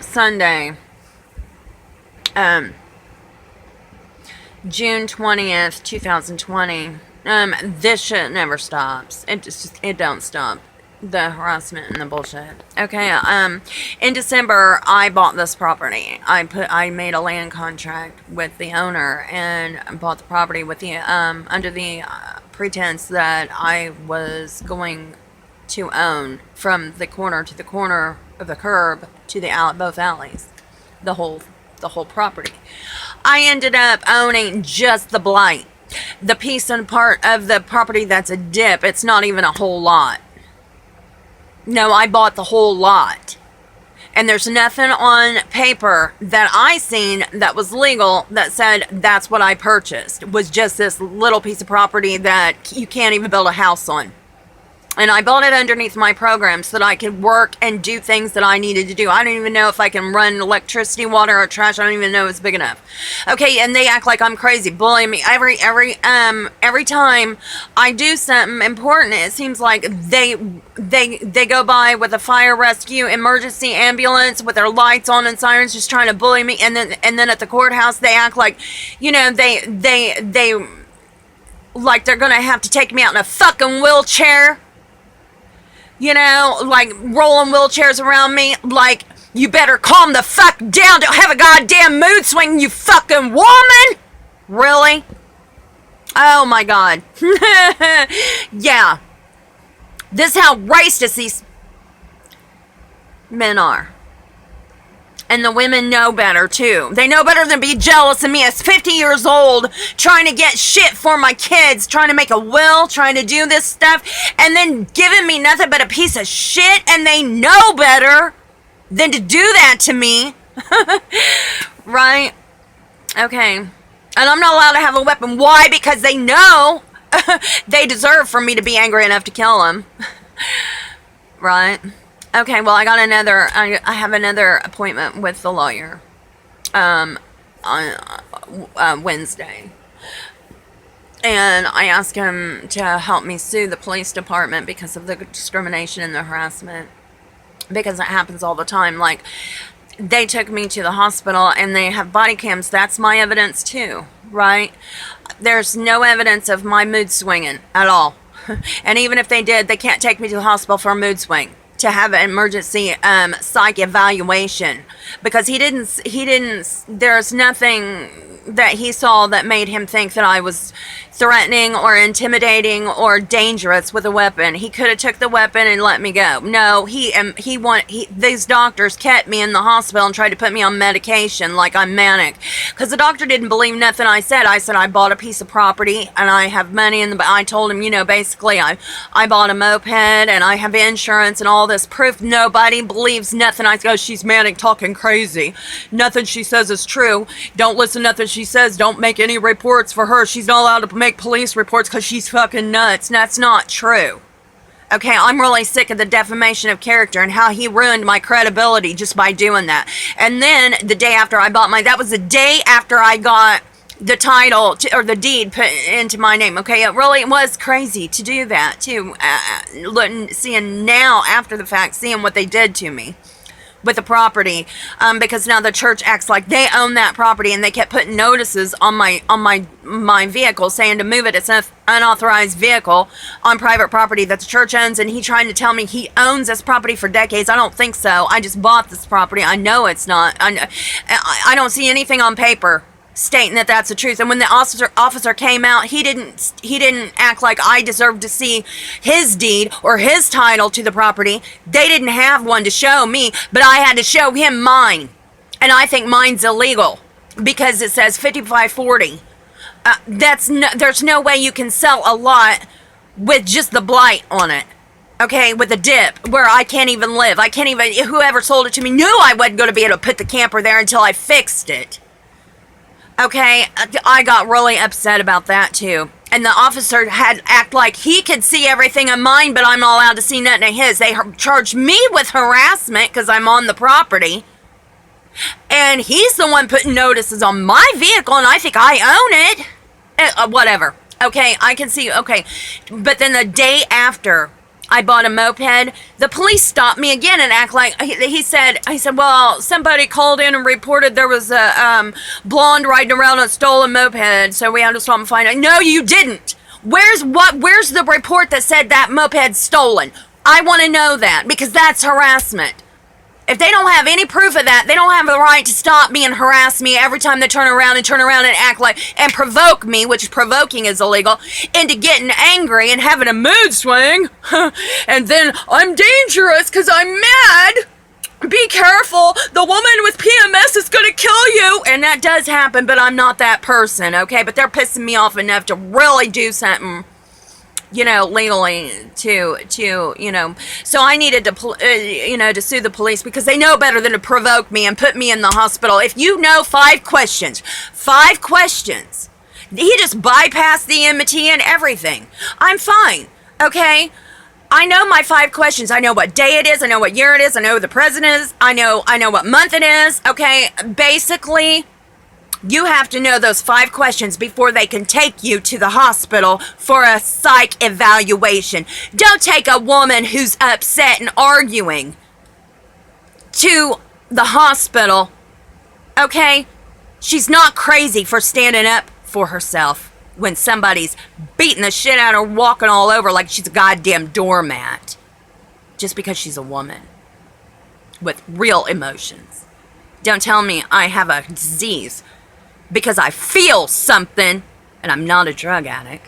Sunday, June 20th, 2020. This shit never stops. It don't stop. The harassment and the bullshit. Okay, in December, I bought this property. I made a land contract with the owner and bought the property with the, under the pretense that I was going to own from the corner to the corner of the curb to the both alleys, the whole property. I ended up owning just the blight, the piece and part of the property that's a dip. It's not even a whole lot. No, I bought the whole lot. And there's nothing on paper that I seen that was legal that said that's what I purchased. It was just this little piece of property that you can't even build a house on. And I bought it underneath my program so that I could work and do things that I needed to do. I don't even know if I can run electricity, water, or trash. I don't even know it's big enough. Okay, and they act like I'm crazy, bullying me every time I do something important. It seems like they go by with a fire rescue emergency ambulance with their lights on and sirens, just trying to bully me. And then at the courthouse, they act like, you know, they like they're gonna have to take me out in a fucking wheelchair. You know, like rolling wheelchairs around me. Like, you better calm the fuck down. Don't have a goddamn mood swing, you fucking woman. Really? Oh my god. Yeah. This is how racist these men are. And the women know better, too. They know better than be jealous of me as 50 years old, trying to get shit for my kids, trying to make a will, trying to do this stuff, and then giving me nothing but a piece of shit, and they know better than to do that to me. Right? Okay. And I'm not allowed to have a weapon. Why? Because they know they deserve for me to be angry enough to kill them. Right? Okay, well, I have another appointment with the lawyer on Wednesday. And I asked him to help me sue the police department because of the discrimination and the harassment. Because it happens all the time. Like, they took me to the hospital and they have body cams. That's my evidence too, right? There's no evidence of my mood swinging at all. And even if they did, they can't take me to the hospital for a mood swing, to have an emergency psych evaluation, because he didn't, there's nothing that he saw that made him think that I was threatening or intimidating or dangerous with a weapon. He could have took the weapon and let me go. No, these doctors kept me in the hospital and tried to put me on medication like I'm manic, because the doctor didn't believe nothing I said. I said I bought a piece of property and I have money I told him, you know, basically I bought a moped and I have insurance and all this proof. Nobody believes nothing I go. She's manic, talking crazy. Nothing she says is true. Don't listen to nothing she says. Don't make any reports for her. She's not allowed to make police reports because she's fucking nuts. That's not true. Okay, I'm really sick of the defamation of character and how he ruined my credibility just by doing that. And then the day after I bought that was the day after I got the title or the deed put into my name. Okay, it really was crazy to do that too. Seeing now after the fact, seeing what they did to me with the property, because now the church acts like they own that property, and they kept putting notices on my vehicle saying to move it. It's an unauthorized vehicle on private property that the church owns, and he trying to tell me he owns this property for decades. I don't think so. I just bought this property. I know it's not. I don't see anything on paper stating that that's the truth. And when the officer came out, he didn't act like I deserved to see his deed or his title to the property. They didn't have one to show me, but I had to show him mine. And I think mine's illegal because it says 5540. There's no way you can sell a lot with just the blight on it. Okay, with a dip where I can't even live. Whoever sold it to me knew I wasn't going to be able to put the camper there until I fixed it. Okay, I got really upset about that too. And the officer had act like he could see everything of mine, but I'm not allowed to see nothing of his. They charged me with harassment because I'm on the property. And he's the one putting notices on my vehicle, and I think I own it. Whatever. Okay, I can see. Okay, but then the day after I bought a moped. The police stopped me again and act like he said, well, somebody called in and reported there was a blonde riding around on a stolen moped, so we had to stop and find out. No, you didn't. Where's the report that said that moped's stolen? I want to know that, because that's harassment. If they don't have any proof of that, they don't have the right to stop me and harass me every time they turn around and act like, and provoke me, which provoking is illegal, into getting angry and having a mood swing. And then I'm dangerous because I'm mad. Be careful. The woman with PMS is going to kill you. And that does happen, but I'm not that person, okay? But they're pissing me off enough to really do something, legally to so I needed to, to sue the police, because they know better than to provoke me and put me in the hospital. If you know 5 questions, he just bypassed the enmity and everything. I'm fine, okay? I know my 5 questions. I know what day it is. I know what year it is. I know who the president is. I know what month it is, okay? Basically, you have to know those 5 questions before they can take you to the hospital for a psych evaluation. Don't take a woman who's upset and arguing to the hospital, okay? She's not crazy for standing up for herself when somebody's beating the shit out of her, walking all over like she's a goddamn doormat, just because she's a woman with real emotions. Don't tell me I have a disease because I feel something and I'm not a drug addict.